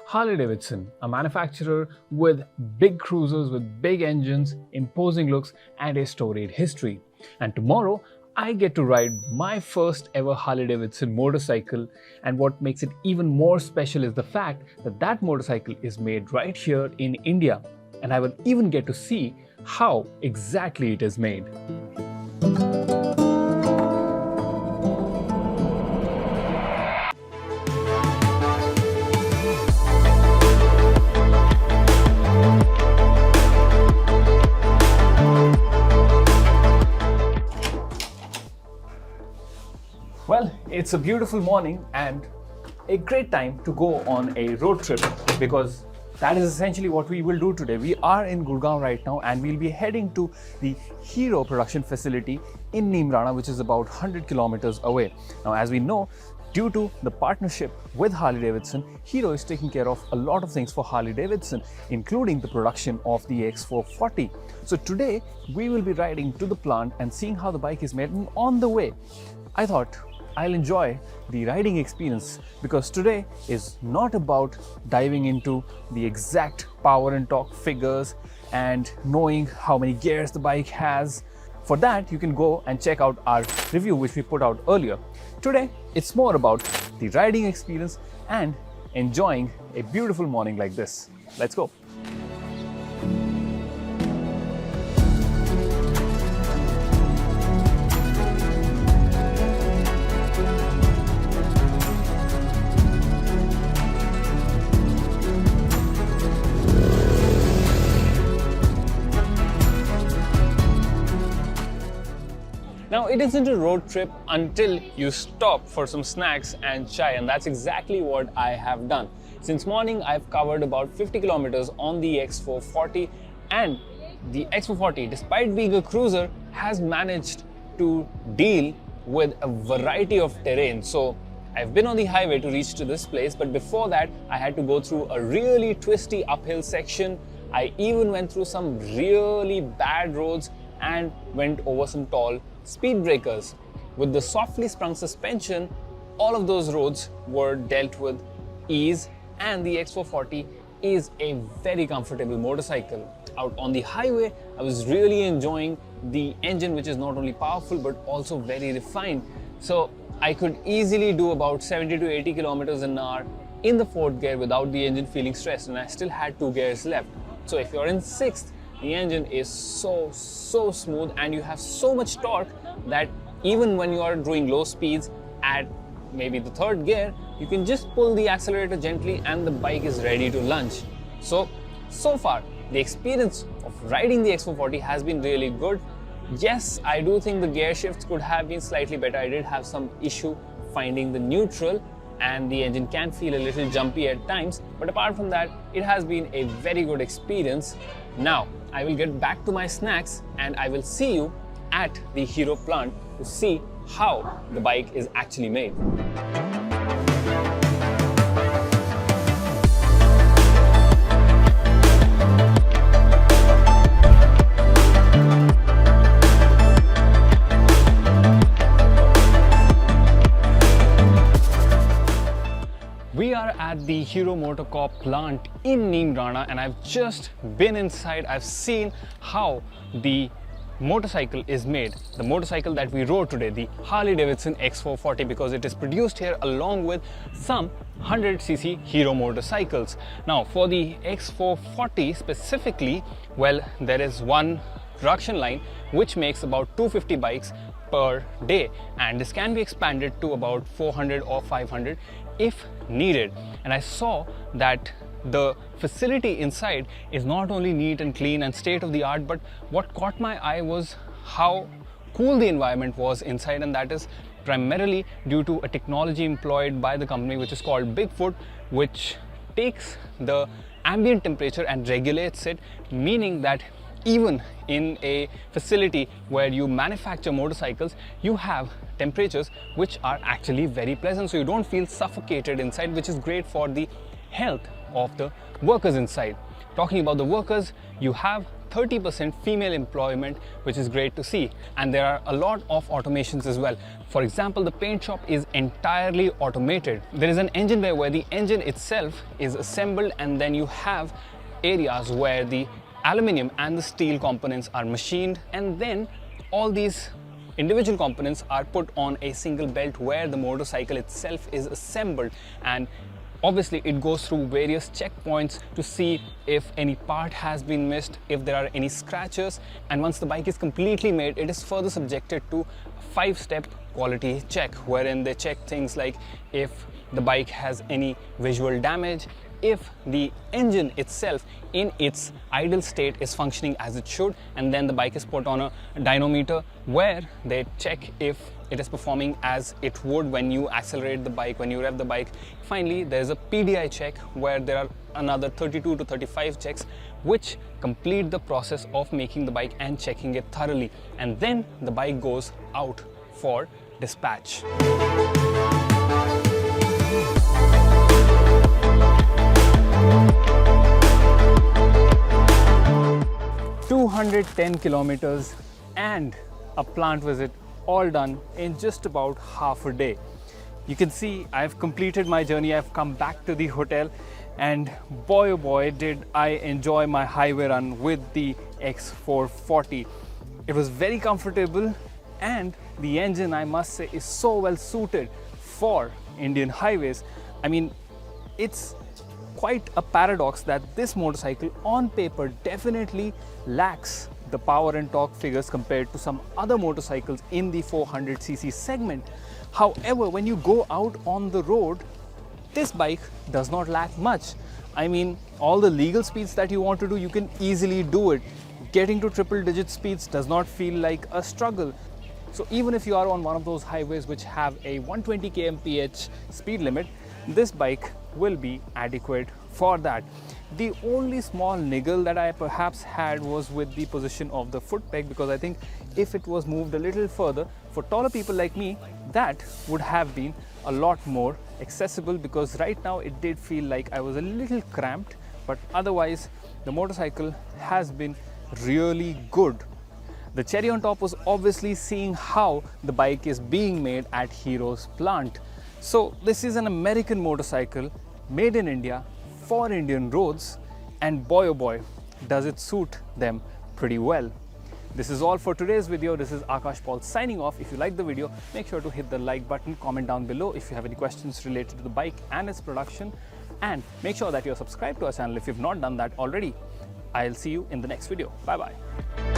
Harley Davidson, a manufacturer with big cruisers with big engines, imposing looks, and a storied history. And tomorrow, I get to ride my first ever Harley Davidson motorcycle, and what makes it even more special is the fact that that motorcycle is made right here in India, and I will even get to see how exactly it is made. Well, it's a beautiful morning and a great time to go on a road trip, because that is essentially what we will do today. We are in Gurgaon right now and we'll be heading to the Hero production facility in Neemrana, which is about 100 kilometers away. Now, as we know, due to the partnership with Harley Davidson, Hero is taking care of a lot of things for Harley Davidson, including the production of the X440. So today we will be riding to the plant and seeing how the bike is made, and on the way, I thought I'll enjoy the riding experience, because today is not about diving into the exact power and torque figures and knowing how many gears the bike has. For that, you can go and check out our review which we put out earlier. Today, it's more about the riding experience and enjoying a beautiful morning like this. Let's go. Now, it isn't a road trip until you stop for some snacks and chai, and that's exactly what I have done. Since morning, I've covered about 50 kilometers on the X440, and the X440, despite being a cruiser, has managed to deal with a variety of terrain. So I've been on the highway to reach to this place, but before that, I had to go through a really twisty uphill section. I even went through some really bad roads and went over some tall speed breakers. With the softly sprung suspension, all of those roads were dealt with ease, and the X440 is a very comfortable motorcycle. Out on the highway, I was really enjoying the engine, which is not only powerful but also very refined. So I could easily do about 70 to 80 kilometers an hour in the fourth gear without the engine feeling stressed, and I still had 2 gears left. So if you're in sixth, the engine is so smooth and you have so much torque that even when you are doing low speeds at maybe the third gear, you can just pull the accelerator gently and the bike is ready to lunge. So far, the experience of riding the X440 has been really good. Yes, I do think the gear shifts could have been slightly better. I did have some issue finding the neutral, and the engine can feel a little jumpy at times, but apart from that, it has been a very good experience. Now, I will get back to my snacks and I will see you at the Hero plant to see how the bike is actually made. We are at the Hero MotoCorp plant in Neemrana, and I've just been inside. I've seen how the motorcycle is made. The motorcycle that we rode today, the Harley Davidson X440, because it is produced here along with some 100cc Hero motorcycles. Now, for the X440 specifically, well, there is one production line which makes about 250 bikes per day, and this can be expanded to about 400 or 500 if needed. And I saw that the facility inside is not only neat and clean and state-of-the-art, but what caught my eye was how cool the environment was inside, and that is primarily due to a technology employed by the company which is called Bigfoot, which takes the ambient temperature and regulates it, meaning that even in a facility where you manufacture motorcycles, you have temperatures which are actually very pleasant, so you don't feel suffocated inside, which is great for the health of the workers inside. Talking about the workers, you have 30% female employment, which is great to see. And there are a lot of automations as well. For example, the paint shop is entirely automated. There is an engine bay where the engine itself is assembled, and then you have areas where the aluminium and the steel components are machined, and then all these individual components are put on a single belt where the motorcycle itself is assembled. And obviously it goes through various checkpoints to see if any part has been missed, if there are any scratches, and once the bike is completely made, it is further subjected to a 5-step quality check, wherein they check things like if the bike has any visual damage, if the engine itself in its idle state is functioning as it should, and then the bike is put on a dynometer where they check if it is performing as it would when you accelerate the bike, when you rev the bike. Finally, there's a PDI check where there are another 32 to 35 checks which complete the process of making the bike and checking it thoroughly, and then the bike goes out for dispatch. 210 kilometers and a plant visit all done in just about half a day. You can see I've completed my journey. I've come back to the hotel, and boy oh boy did I enjoy my highway run with the X440. It was very comfortable, and the engine, I must say, is so well suited for Indian highways. I mean, it's quite a paradox that this motorcycle on paper definitely lacks the power and torque figures compared to some other motorcycles in the 400cc segment. However, when you go out on the road, this bike does not lack much. I mean, all the legal speeds that you want to do, you can easily do it. Getting to triple digit speeds does not feel like a struggle. So even if you are on one of those highways which have a 120 kmph speed limit, this bike will be adequate for that. The only small niggle that I perhaps had was with the position of the foot peg, because I think if it was moved a little further, for taller people like me, that would have been a lot more accessible, because right now it did feel like I was a little cramped, but otherwise the motorcycle has been really good. The cherry on top was obviously seeing how the bike is being made at Hero's plant. So this is an American motorcycle made in India for Indian roads, and boy oh boy does it suit them pretty well. This is all for today's video. This is Aakash Paul signing off. If you like the video, make sure to hit the like button, comment down below if you have any questions related to the bike and its production, and make sure that you're subscribed to our channel if you've not done that already. I'll see you in the next video. Bye bye.